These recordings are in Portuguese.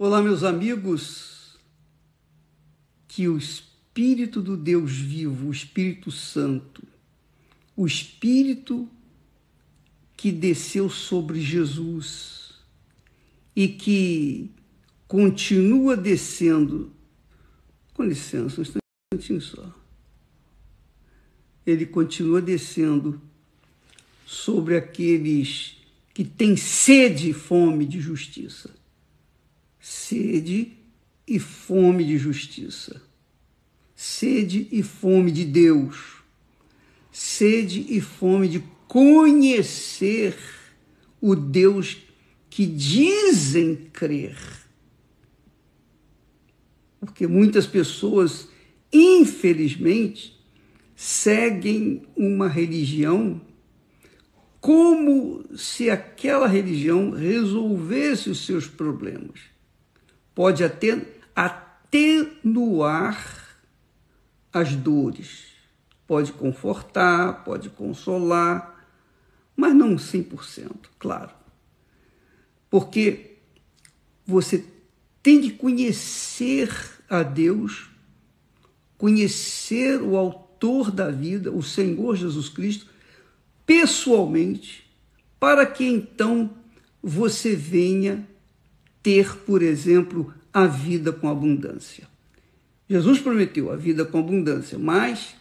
Olá, meus amigos, que o Espírito do Deus vivo, o Espírito Santo, o Espírito que desceu sobre Jesus e que continua descendo, com licença, um instantinho só, ele continua descendo sobre aqueles que têm sede e fome de justiça. Sede e fome de justiça, sede e fome de Deus, sede e fome de conhecer o Deus que dizem crer. Porque muitas pessoas, infelizmente, seguem uma religião como se aquela religião resolvesse os seus problemas. Pode até atenuar as dores, pode confortar, pode consolar, mas não 100%, claro. Porque você tem de conhecer a Deus, conhecer o autor da vida, o Senhor Jesus Cristo, pessoalmente, para que então você venha ter, por exemplo, a vida com abundância. Jesus prometeu a vida com abundância, mas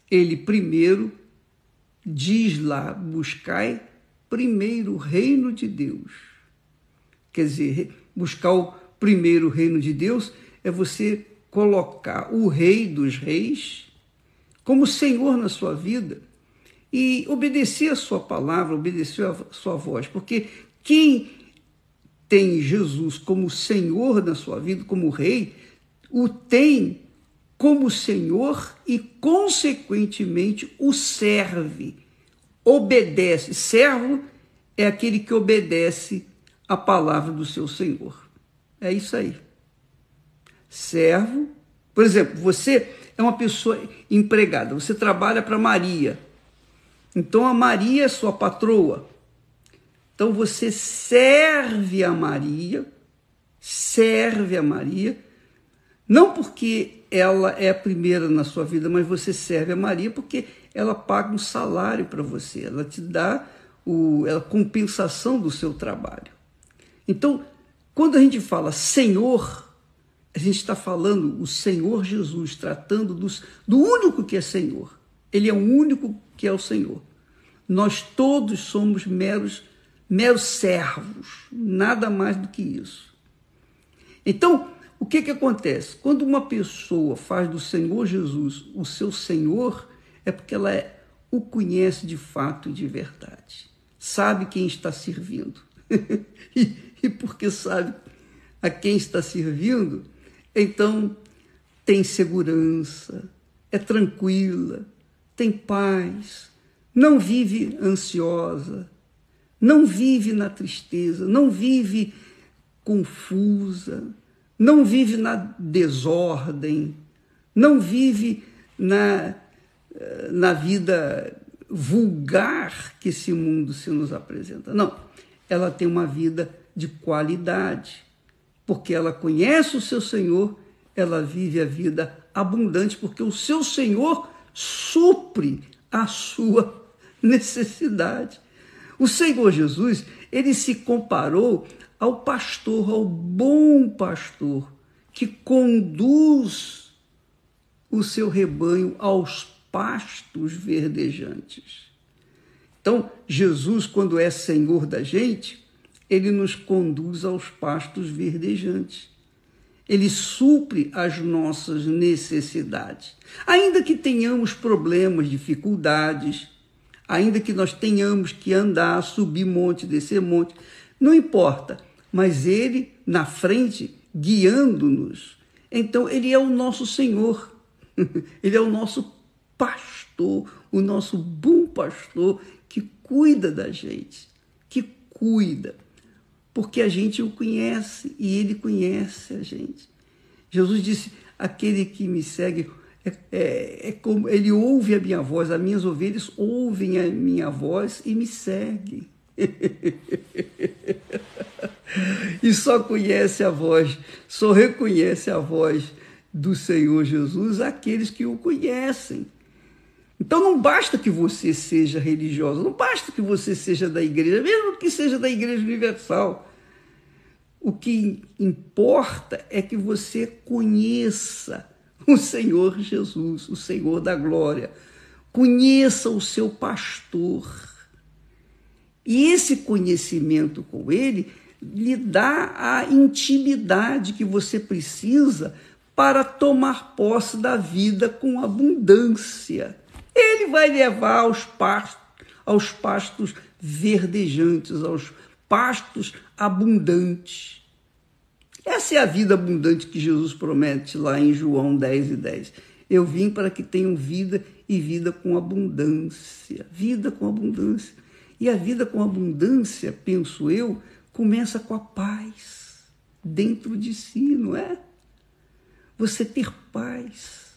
ele primeiro diz lá, buscai primeiro o reino de Deus. Quer dizer, buscar o primeiro reino de Deus é você colocar o Rei dos Reis como Senhor na sua vida e obedecer a sua palavra, obedecer a sua voz, porque quem tem Jesus como Senhor na sua vida, como Rei, o tem como Senhor e, consequentemente, o serve, obedece. Servo é aquele que obedece a palavra do seu Senhor. É isso aí. Servo, por exemplo, você é uma pessoa empregada, você trabalha para Maria. Então, a Maria é sua patroa. Então, você serve a Maria, não porque ela é a primeira na sua vida, mas você serve a Maria porque ela paga um salário para você, ela te dá a compensação do seu trabalho. Então, quando a gente fala Senhor, a gente está falando o Senhor Jesus, tratando do único que é Senhor. Ele é o único que é o Senhor. Nós todos somos meros servos, nada mais do que isso. Então, o que acontece? Quando uma pessoa faz do Senhor Jesus o seu Senhor, é porque ela o conhece de fato e de verdade. Sabe quem está servindo. e porque sabe a quem está servindo, então tem segurança, é tranquila, tem paz, não vive ansiosa, não vive na tristeza, não vive confusa, não vive na desordem, não vive na vida vulgar que esse mundo se nos apresenta. Não, ela tem uma vida de qualidade, porque ela conhece o seu Senhor, ela vive a vida abundante, porque o seu Senhor supre a sua necessidade. O Senhor Jesus, ele se comparou ao pastor, ao bom pastor, que conduz o seu rebanho aos pastos verdejantes. Então, Jesus, quando é Senhor da gente, ele nos conduz aos pastos verdejantes. Ele supre as nossas necessidades. Ainda que tenhamos problemas, dificuldades, ainda que nós tenhamos que andar, subir monte, descer monte, não importa, mas ele na frente, guiando-nos. Então, ele é o nosso Senhor, ele é o nosso pastor, o nosso bom pastor que cuida da gente, que cuida, porque a gente o conhece e ele conhece a gente. Jesus disse, aquele que me segue, como ele ouve a minha voz, as minhas ovelhas ouvem a minha voz e me seguem. E só conhece a voz, só reconhece a voz do Senhor Jesus aqueles que o conhecem. Então não basta que você seja religioso, não basta que você seja da igreja, mesmo que seja da Igreja Universal. O que importa é que você conheça o Senhor Jesus, o Senhor da glória. Conheça o seu pastor. E esse conhecimento com ele lhe dá a intimidade que você precisa para tomar posse da vida com abundância. Ele vai levar aos pastos verdejantes, aos pastos abundantes. Essa é a vida abundante que Jesus promete lá em João 10:10. Eu vim para que tenham vida e vida com abundância. Vida com abundância. E a vida com abundância, penso eu, começa com a paz dentro de si, não é? Você ter paz.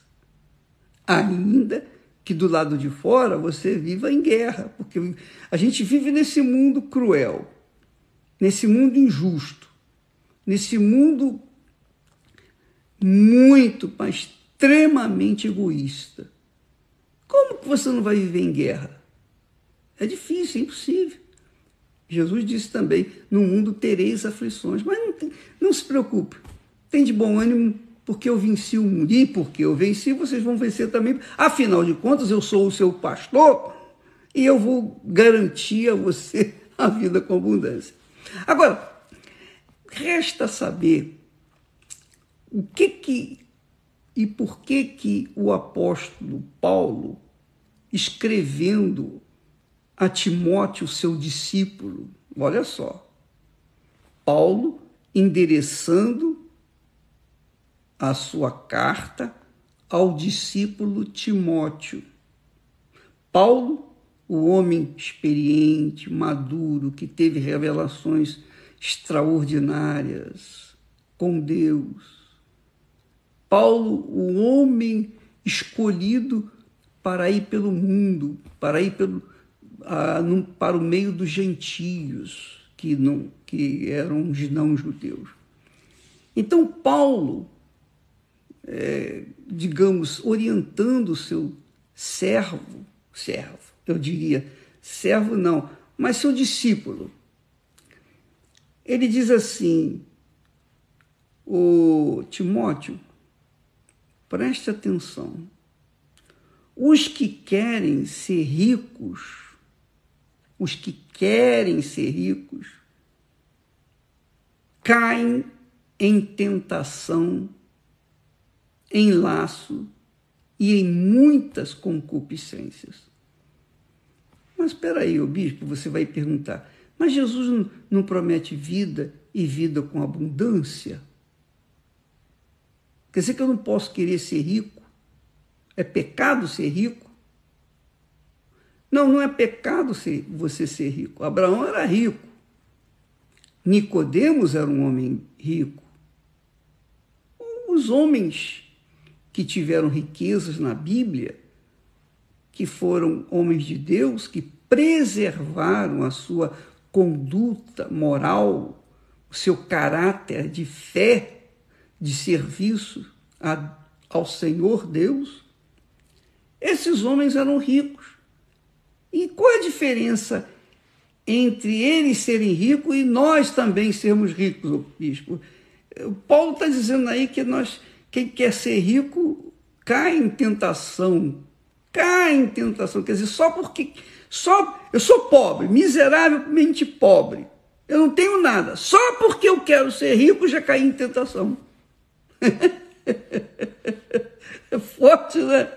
Ainda que do lado de fora você viva em guerra, porque a gente vive nesse mundo cruel, nesse mundo injusto, nesse mundo muito, mas extremamente egoísta. Como que você não vai viver em guerra? É difícil, é impossível. Jesus disse também, no mundo tereis aflições, mas não se preocupe, tem de bom ânimo, porque eu venci o mundo, e porque eu venci, vocês vão vencer também. Afinal de contas, eu sou o seu pastor e eu vou garantir a você a vida com abundância. Agora, resta saber o que e por que o apóstolo Paulo, escrevendo a Timóteo, seu discípulo, olha só, Paulo endereçando a sua carta ao discípulo Timóteo. Paulo, o homem experiente, maduro, que teve revelações extraordinárias com Deus. Paulo, o homem escolhido para ir pelo mundo, para ir para o meio dos gentios, que eram os não-judeus. Então, Paulo, digamos, orientando o seu servo, eu diria, servo não, mas seu discípulo, ele diz assim, o Timóteo, preste atenção, os que querem ser ricos, caem em tentação, em laço e em muitas concupiscências. Mas espera aí, bispo, você vai perguntar, mas Jesus não promete vida e vida com abundância? Quer dizer que eu não posso querer ser rico? É pecado ser rico? Não é pecado você ser rico. Abraão era rico. Nicodemos era um homem rico. Os homens que tiveram riquezas na Bíblia, que foram homens de Deus, que preservaram a sua conduta moral, o seu caráter de fé, de serviço ao Senhor Deus, esses homens eram ricos. E qual é a diferença entre eles serem ricos e nós também sermos ricos, bispo? Paulo está dizendo aí que quem quer ser rico cai em tentação. Quer dizer, eu sou pobre, miseravelmente pobre. Eu não tenho nada. Só porque eu quero ser rico já caí em tentação. É forte, né?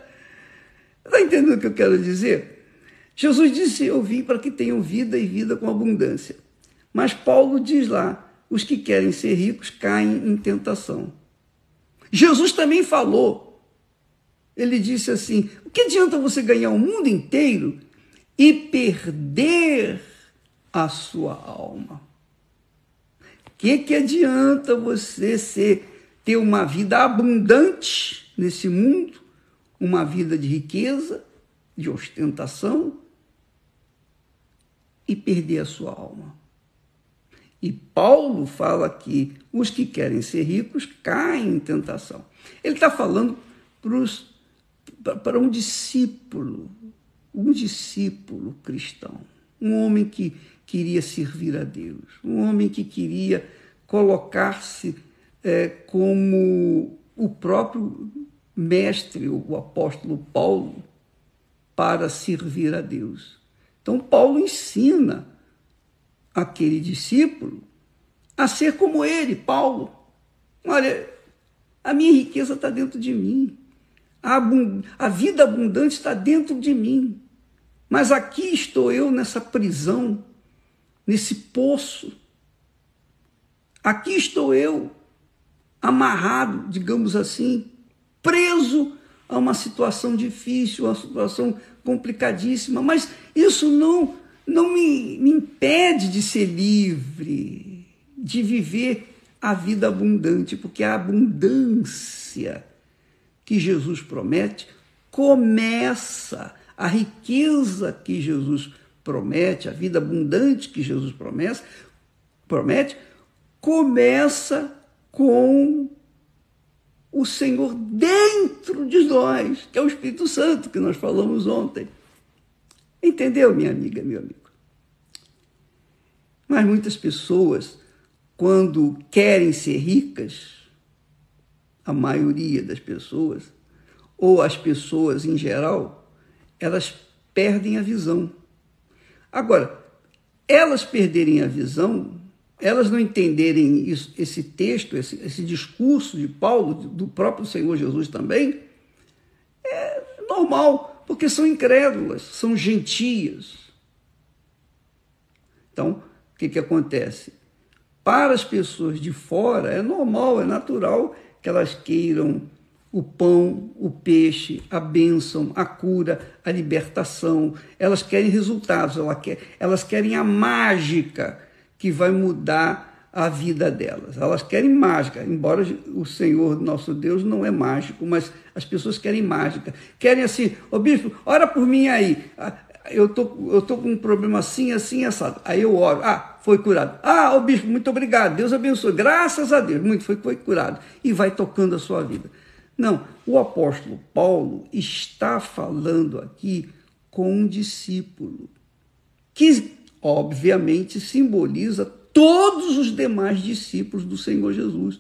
Está entendendo o que eu quero dizer? Jesus disse, eu vim para que tenham vida e vida com abundância. Mas Paulo diz lá, os que querem ser ricos caem em tentação. Jesus também falou, ele disse assim, o que adianta você ganhar o mundo inteiro e perder a sua alma? O que adianta você ter uma vida abundante nesse mundo, uma vida de riqueza, de ostentação, e perder a sua alma. E Paulo fala que os que querem ser ricos caem em tentação. Ele está falando para um discípulo cristão, um homem que queria servir a Deus, um homem que queria colocar-se como o próprio mestre, o apóstolo Paulo, para servir a Deus. Então, Paulo ensina aquele discípulo a ser como ele, Paulo. Olha, a minha riqueza está dentro de mim, a vida abundante está dentro de mim, mas aqui estou eu nessa prisão, nesse poço. Aqui estou eu, amarrado, digamos assim, preso a uma situação difícil, uma situação complicadíssima, mas isso não me impede de ser livre, de viver a vida abundante, porque a abundância que Jesus promete começa, a riqueza que Jesus promete, a vida abundante que Jesus promete, começa com o Senhor dentro de nós, que é o Espírito Santo, que nós falamos ontem. Entendeu, minha amiga, meu amigo? Mas muitas pessoas, quando querem ser ricas, a maioria das pessoas, ou as pessoas em geral, elas perdem a visão. Agora, elas perderem a visão, elas não entenderem isso, esse texto, esse discurso de Paulo, do próprio Senhor Jesus também, é normal, porque são incrédulas, são gentias. Então, o que acontece? Para as pessoas de fora, é normal, é natural que elas queiram o pão, o peixe, a bênção, a cura, a libertação. Elas querem resultados, elas querem a mágica que vai mudar a vida delas. Elas querem mágica, embora o Senhor, nosso Deus, não é mágico, mas as pessoas querem mágica. Querem assim, bispo, ora por mim aí. Eu tô com um problema assim, assim, assado. Aí eu oro. Foi curado. Bispo, muito obrigado. Deus abençoe. Graças a Deus. Foi curado. E vai tocando a sua vida. Não, o apóstolo Paulo está falando aqui com um discípulo que, obviamente, simboliza todos os demais discípulos do Senhor Jesus.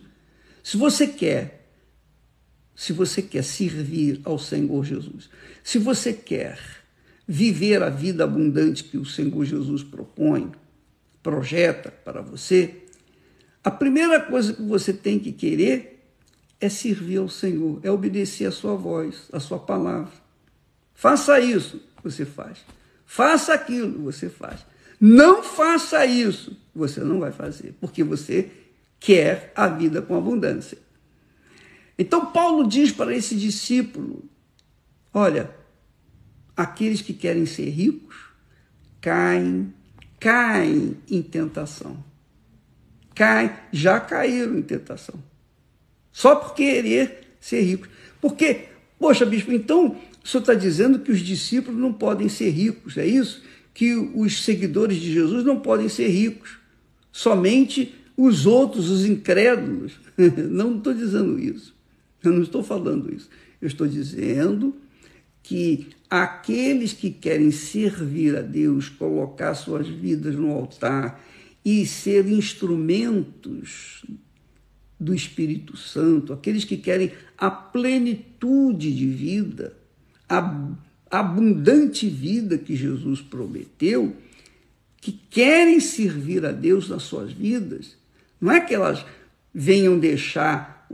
Se você quer servir ao Senhor Jesus, se você quer viver a vida abundante que o Senhor Jesus projeta para você, a primeira coisa que você tem que querer é servir ao Senhor, é obedecer a sua voz, a sua palavra. Faça isso, você faz. Faça aquilo, você faz. Não faça isso, você não vai fazer, porque você quer a vida com abundância. Então, Paulo diz para esse discípulo, olha, aqueles que querem ser ricos caem em tentação. Já caíram em tentação. Só por querer ser ricos. Porque, poxa, bispo, então o senhor está dizendo que os discípulos não podem ser ricos, é isso? Que os seguidores de Jesus não podem ser ricos. Somente os outros, os incrédulos. Não estou dizendo isso. Eu não estou falando isso. Eu estou dizendo que aqueles que querem servir a Deus, colocar suas vidas no altar e ser instrumentos do Espírito Santo, aqueles que querem a plenitude de vida, a abundante vida que Jesus prometeu, que querem servir a Deus nas suas vidas, não é que elas venham deixar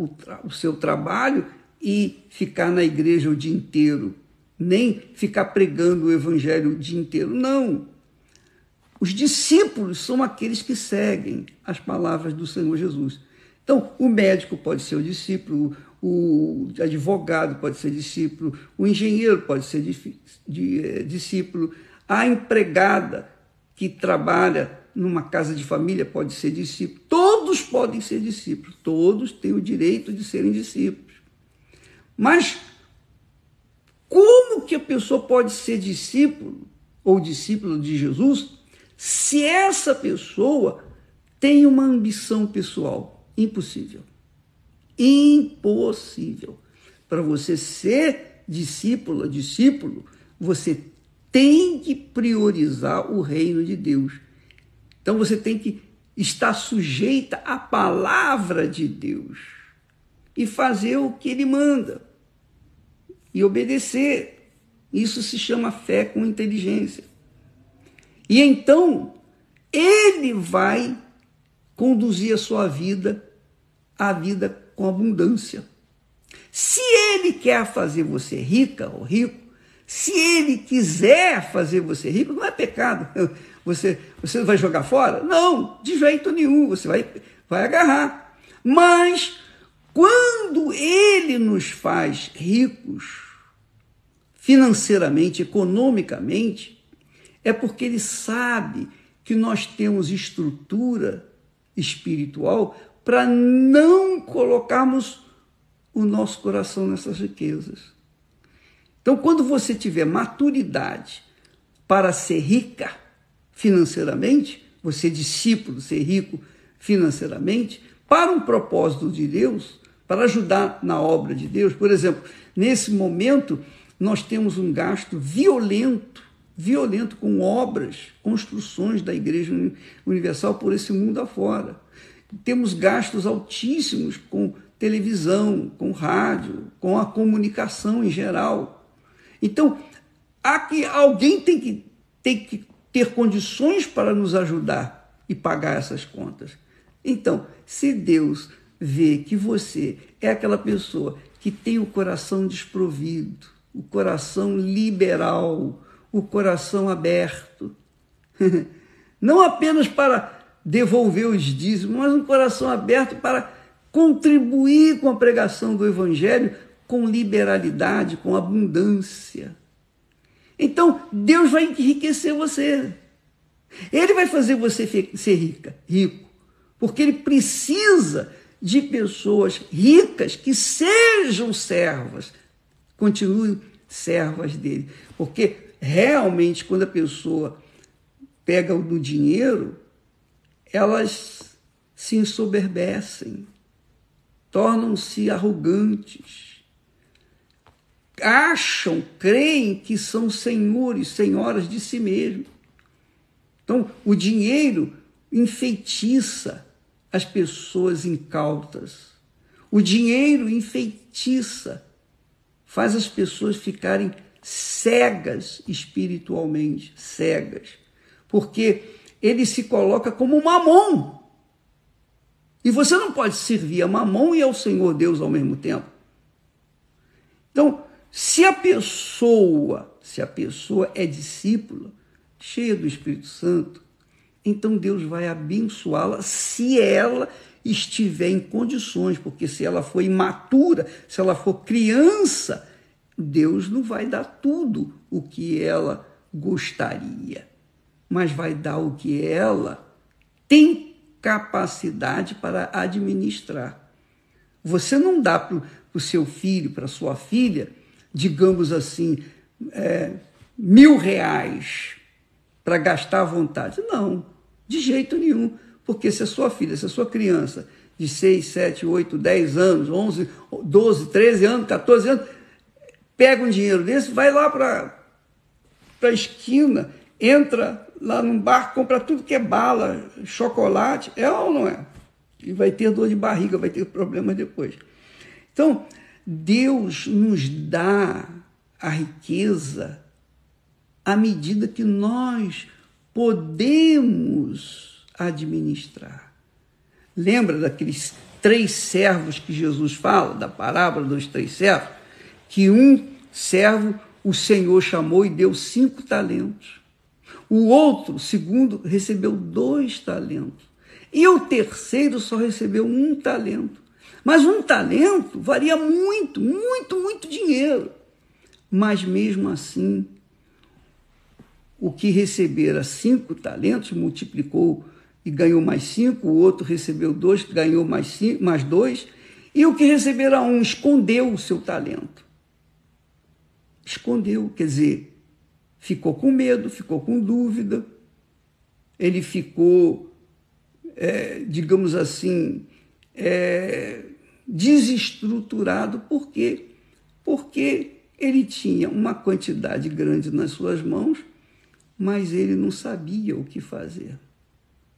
o seu trabalho e ficar na igreja o dia inteiro, nem ficar pregando o evangelho o dia inteiro, não. Os discípulos são aqueles que seguem as palavras do Senhor Jesus. Então, o médico pode ser o discípulo, o advogado pode ser discípulo, o engenheiro pode ser discípulo, a empregada que trabalha numa casa de família pode ser discípulo. Todos podem ser discípulos, todos têm o direito de serem discípulos. Mas como que a pessoa pode ser discípulo ou discípulo de Jesus se essa pessoa tem uma ambição pessoal. Impossível. Impossível. Para você ser discípulo, você tem que priorizar o reino de Deus. Então você tem que estar sujeita à palavra de Deus e fazer o que ele manda e obedecer. Isso se chama fé com inteligência. E então ele vai conduzir a sua vida com abundância. Se ele quer fazer você rica ou rico, se ele quiser fazer você rico, não é pecado. Você não vai jogar fora? Não, de jeito nenhum, você vai agarrar. Mas quando ele nos faz ricos, financeiramente, economicamente, é porque ele sabe que nós temos estrutura espiritual para não colocarmos o nosso coração nessas riquezas. Então, quando você tiver maturidade para ser rica financeiramente, você discípulo, ser rico financeiramente, para um propósito de Deus, para ajudar na obra de Deus. Por exemplo, nesse momento, nós temos um gasto violento com obras, construções da Igreja Universal por esse mundo afora. Temos gastos altíssimos com televisão, com rádio, com a comunicação em geral. Então, alguém tem que ter condições para nos ajudar e pagar essas contas. Então, se Deus vê que você é aquela pessoa que tem o coração desprovido, o coração liberal, o coração aberto, não apenas para devolver os dízimos, mas um coração aberto para contribuir com a pregação do Evangelho com liberalidade, com abundância. Então, Deus vai enriquecer você. Ele vai fazer você ser rico, porque ele precisa de pessoas ricas que sejam servas, continuem servas dele. Porque realmente, quando a pessoa pega no dinheiro, elas se ensoberbecem, tornam-se arrogantes, creem que são senhores, senhoras de si mesmos. Então, o dinheiro enfeitiça as pessoas incautas. O dinheiro enfeitiça, faz as pessoas ficarem cegas espiritualmente, cegas, porque ele se coloca como Mamon. E você não pode servir a Mamon e ao Senhor Deus ao mesmo tempo. Então, se a pessoa é discípula, cheia do Espírito Santo, então Deus vai abençoá-la se ela estiver em condições, porque se ela for imatura, se ela for criança, Deus não vai dar tudo o que ela gostaria, mas vai dar o que ela tem capacidade para administrar. Você não dá para o seu filho, para a sua filha, digamos assim, R$1.000 para gastar à vontade. Não, de jeito nenhum. Porque se a sua filha, se a sua criança de 6, 7, 8, 10 anos, 11, 12, 13 anos, 14 anos, pega um dinheiro desse, vai lá para a esquina, entra lá num bar, compra tudo que é bala, chocolate, é ou não é? E vai ter dor de barriga, vai ter problemas depois. Então, Deus nos dá a riqueza à medida que nós podemos administrar. Lembra daqueles 3 servos que Jesus fala, da parábola dos 3 servos? Que um servo o Senhor chamou e deu 5 talentos. O outro, segundo, recebeu 2 talentos. E o terceiro só recebeu 1 talento. Mas 1 talento valia muito, muito, muito dinheiro. Mas mesmo assim, o que recebera 5 talentos multiplicou e ganhou mais 5, o outro recebeu 2, ganhou mais 2, e o que recebera 1 escondeu o seu talento. Escondeu, quer dizer, ficou com medo, ficou com dúvida, ele ficou, digamos assim, desestruturado. Por quê? Porque ele tinha uma quantidade grande nas suas mãos, mas ele não sabia o que fazer.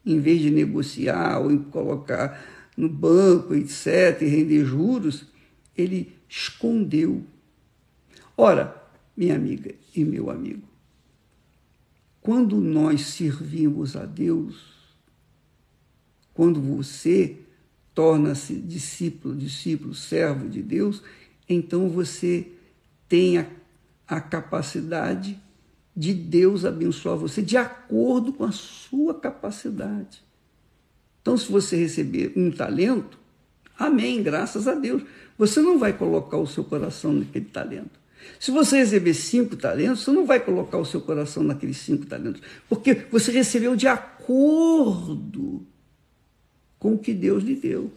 Em vez de negociar ou colocar no banco, etc., e render juros, ele escondeu. Ora, minha amiga e meu amigo, quando nós servimos a Deus, quando você torna-se discípulo, servo de Deus, então você tem a capacidade de Deus abençoar você de acordo com a sua capacidade. Então, se você receber um talento, amém, graças a Deus. Você não vai colocar o seu coração naquele talento. Se você receber 5 talentos, você não vai colocar o seu coração naqueles 5 talentos, porque você recebeu de acordo com o que Deus lhe deu.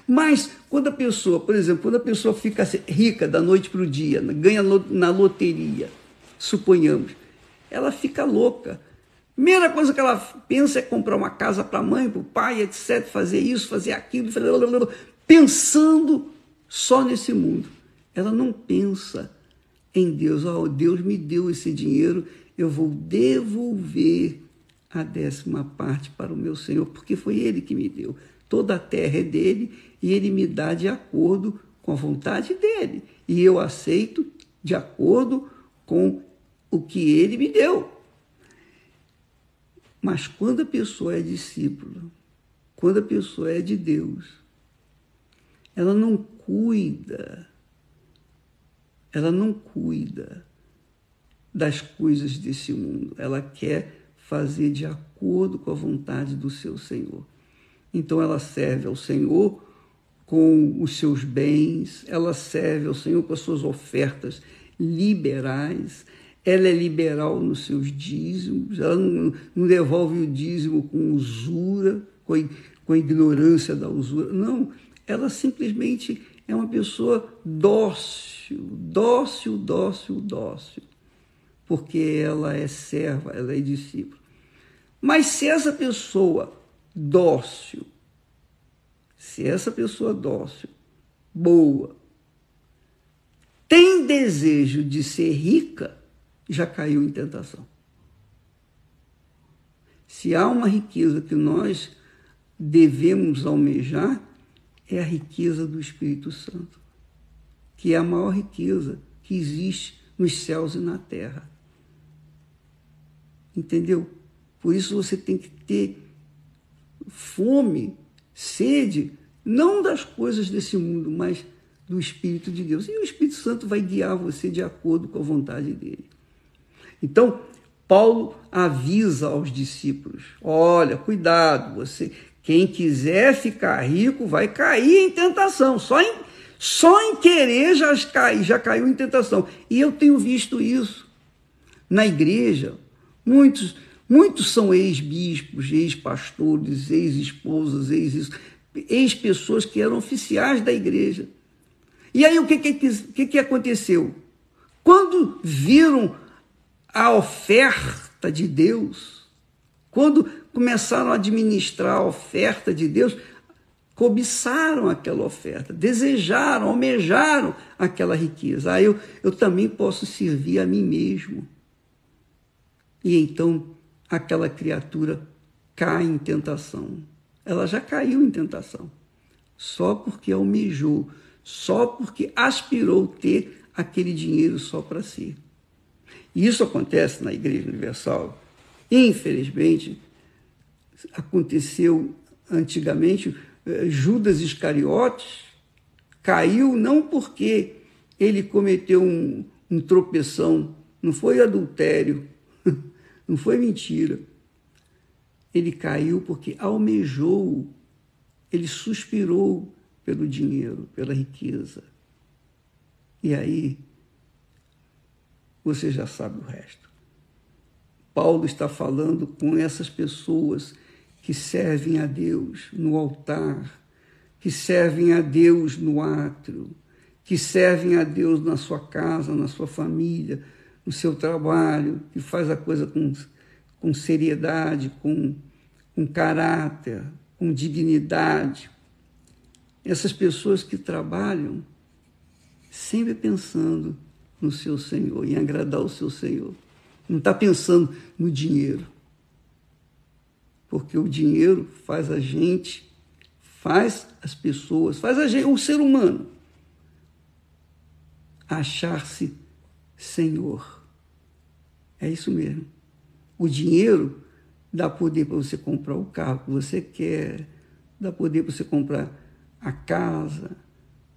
Mas quando a pessoa, por exemplo, quando a pessoa fica rica da noite para o dia, ganha na loteria, suponhamos, ela fica louca. Primeira coisa que ela pensa é comprar uma casa para a mãe, para o pai, etc., fazer isso, fazer aquilo, pensando só nesse mundo. Ela não pensa em Deus. Oh, Deus me deu esse dinheiro, eu vou devolver a 10ª parte para o meu Senhor, porque foi Ele que me deu. Toda a terra é dele e Ele me dá de acordo com a vontade dele. E eu aceito de acordo com o que Ele me deu. Mas quando a pessoa é discípula, quando a pessoa é de Deus, ela não cuida das coisas desse mundo. Ela quer fazer de acordo com a vontade do seu Senhor. Então ela serve ao Senhor com os seus bens, ela serve ao Senhor com as suas ofertas liberais, ela é liberal nos seus dízimos, ela não devolve o dízimo com usura, com a ignorância da usura. Não, ela simplesmente é uma pessoa dócil, porque ela é serva, ela é discípula. Mas se essa pessoa dócil, boa, tem desejo de ser rica, já caiu em tentação. Se há uma riqueza que nós devemos almejar, é a riqueza do Espírito Santo, que é a maior riqueza que existe nos céus e na terra. Entendeu? Por isso você tem que ter fome, sede, não das coisas desse mundo, mas do Espírito de Deus. E o Espírito Santo vai guiar você de acordo com a vontade dele. Então, Paulo avisa aos discípulos: olha, cuidado, quem quiser ficar rico vai cair em tentação. Só em querer já caiu em tentação. E eu tenho visto isso na igreja. Muitos são ex-bispos, ex-pastores, ex-esposas, ex-pessoas que eram oficiais da igreja. E aí o que aconteceu? Quando viram a oferta de Deus, quando começaram a administrar a oferta de Deus, cobiçaram aquela oferta, desejaram, almejaram aquela riqueza. Eu também posso servir a mim mesmo. E então aquela criatura cai em tentação. Ela já caiu em tentação, só porque almejou, só porque aspirou ter aquele dinheiro só para si. E isso acontece na Igreja Universal. Infelizmente, aconteceu antigamente. Judas Iscariotes caiu não porque ele cometeu um tropeção, não foi adultério, não foi mentira. Ele caiu porque almejou, ele suspirou pelo dinheiro, pela riqueza. E aí, você já sabe o resto. Paulo está falando com essas pessoas que servem a Deus no altar, que servem a Deus no átrio, que servem a Deus na sua casa, na sua família, no seu trabalho, que faz a coisa com seriedade, com caráter, com dignidade. Essas pessoas que trabalham sempre pensando no seu Senhor, em agradar o seu Senhor. Não está pensando no dinheiro. Porque o dinheiro faz a gente, faz as pessoas, faz a gente, o ser humano, achar-se Senhor. É isso mesmo. O dinheiro dá poder para você comprar o carro que você quer, dá poder para você comprar a casa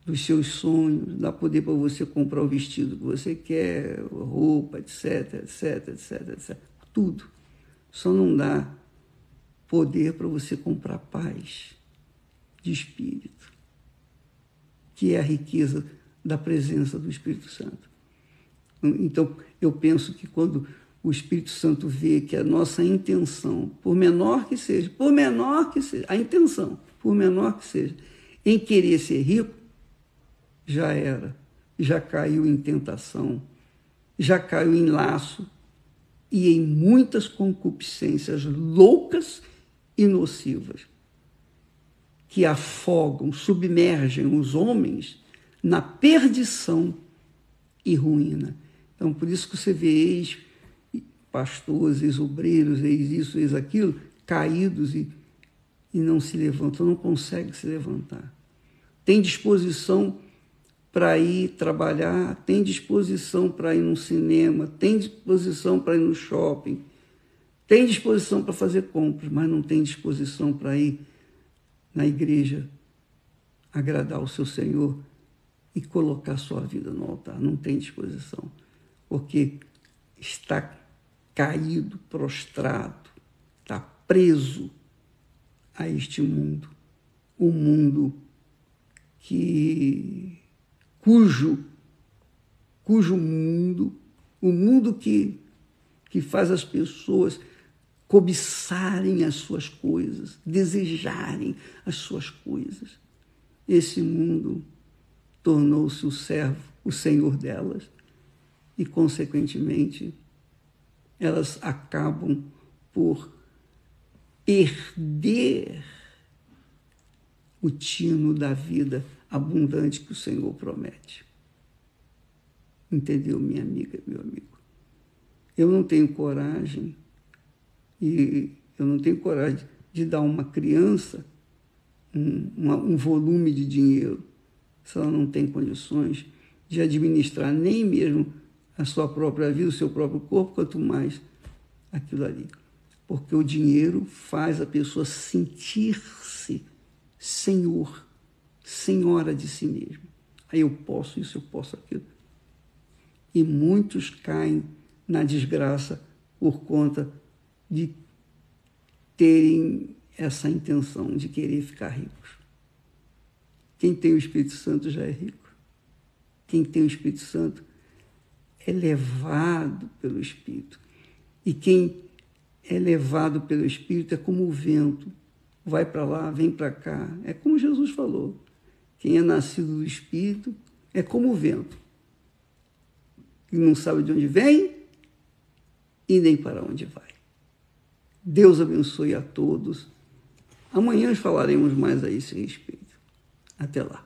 dos seus sonhos, dá poder para você comprar o vestido que você quer, roupa, etc, etc, etc, etc. Tudo. Só não dá poder para você comprar paz de espírito, que é a riqueza da presença do Espírito Santo. Então, eu penso que quando o Espírito Santo vê que a nossa intenção, por menor que seja, a intenção, por menor que seja, em querer ser rico, já era, já caiu em tentação, já caiu em laço e em muitas concupiscências loucas e nocivas que afogam, submergem os homens na perdição e ruína. Então, por isso que você vê ex-pastores, ex-obreiros, ex-isso, ex-aquilo, caídos e não se levantam, não conseguem se levantar. Tem disposição para ir trabalhar, tem disposição para ir no cinema, tem disposição para ir no shopping, tem disposição para fazer compras, mas não tem disposição para ir na igreja agradar o seu Senhor e colocar sua vida no altar. Não tem disposição, porque está caído, prostrado, está preso a este mundo, o mundo cujo mundo, o mundo que faz as pessoas cobiçarem as suas coisas, desejarem as suas coisas. Esse mundo tornou-se o servo, o senhor delas, e, consequentemente, elas acabam por perder o tino da vida abundante que o Senhor promete. Entendeu, minha amiga, meu amigo? Eu não tenho coragem, de dar a uma criança um volume de dinheiro se ela não tem condições de administrar nem mesmo a sua própria vida, o seu próprio corpo, quanto mais aquilo ali. Porque o dinheiro faz a pessoa sentir-se senhor, senhora de si mesmo. Aí eu posso isso, eu posso aquilo. E muitos caem na desgraça por conta de terem essa intenção de querer ficar ricos. Quem tem o Espírito Santo já é rico. Quem tem o Espírito Santo é levado pelo Espírito. E quem é levado pelo Espírito é como o vento. Vai para lá, vem para cá. É como Jesus falou. Quem é nascido do Espírito é como o vento. E não sabe de onde vem e nem para onde vai. Deus abençoe a todos. Amanhã falaremos mais a esse respeito. Até lá.